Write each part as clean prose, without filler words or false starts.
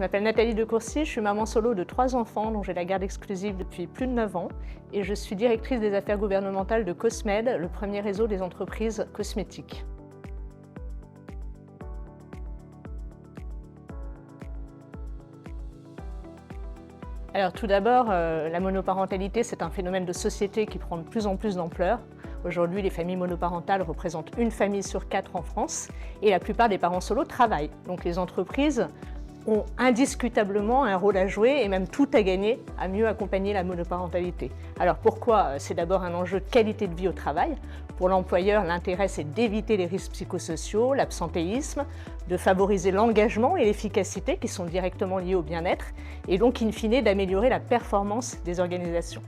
m'appelle Nathalie De Courcy, je suis maman solo de 3 enfants dont j'ai la garde exclusive depuis plus de 9 ans et je suis directrice des affaires gouvernementales de Cosmed, le premier réseau des entreprises cosmétiques. Alors tout d'abord, la monoparentalité, c'est un phénomène de société qui prend de plus en plus d'ampleur. Aujourd'hui, les familles monoparentales représentent une famille sur 4 en France et la plupart des parents solos travaillent. Donc les entreprises ont indiscutablement un rôle à jouer et même tout à gagner à mieux accompagner la monoparentalité. Alors pourquoi? C'est d'abord un enjeu de qualité de vie au travail. Pour l'employeur, l'intérêt c'est d'éviter les risques psychosociaux, l'absentéisme, de favoriser l'engagement et l'efficacité qui sont directement liés au bien-être et donc in fine d'améliorer la performance des organisations.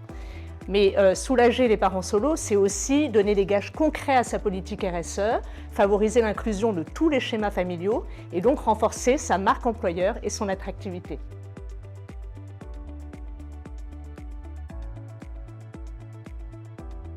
Mais soulager les parents solos, c'est aussi donner des gages concrets à sa politique RSE, favoriser l'inclusion de tous les schémas familiaux et donc renforcer sa marque employeur et son attractivité.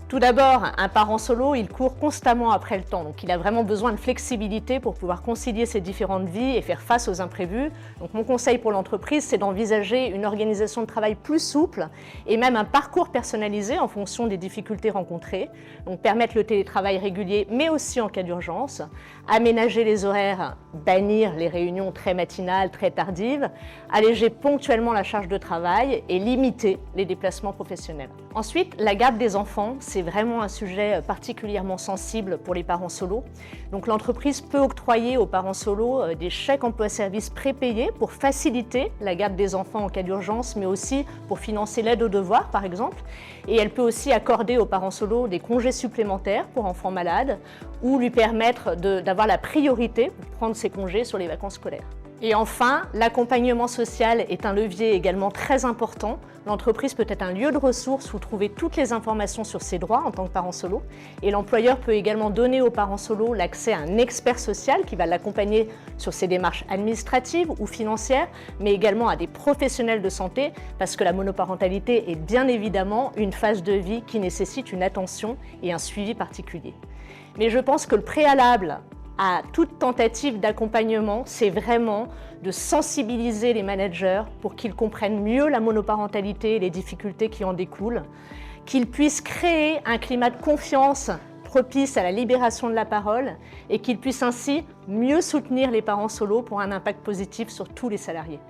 Tout d'abord, un parent solo, il court constamment après le temps, donc il a vraiment besoin de flexibilité pour pouvoir concilier ses différentes vies et faire face aux imprévus. Donc mon conseil pour l'entreprise, c'est d'envisager une organisation de travail plus souple et même un parcours personnalisé en fonction des difficultés rencontrées. Donc permettre le télétravail régulier, mais aussi en cas d'urgence, aménager les horaires, bannir les réunions très matinales, très tardives, alléger ponctuellement la charge de travail et limiter les déplacements professionnels. Ensuite, la garde des enfants, c'est vraiment un sujet particulièrement sensible pour les parents solos. Donc l'entreprise peut octroyer aux parents solos des chèques emploi-service prépayés pour faciliter la garde des enfants en cas d'urgence, mais aussi pour financer l'aide aux devoirs, par exemple. Et elle peut aussi accorder aux parents solos des congés supplémentaires pour enfants malades ou lui permettre d'avoir la priorité pour prendre ses congés sur les vacances scolaires. Et enfin, l'accompagnement social est un levier également très important. L'entreprise peut être un lieu de ressources où trouver toutes les informations sur ses droits en tant que parent solo. Et l'employeur peut également donner aux parents solo l'accès à un expert social qui va l'accompagner sur ses démarches administratives ou financières, mais également à des professionnels de santé, parce que la monoparentalité est bien évidemment une phase de vie qui nécessite une attention et un suivi particulier. Mais je pense que le préalable à toute tentative d'accompagnement, c'est vraiment de sensibiliser les managers pour qu'ils comprennent mieux la monoparentalité et les difficultés qui en découlent, qu'ils puissent créer un climat de confiance propice à la libération de la parole et qu'ils puissent ainsi mieux soutenir les parents solos pour un impact positif sur tous les salariés.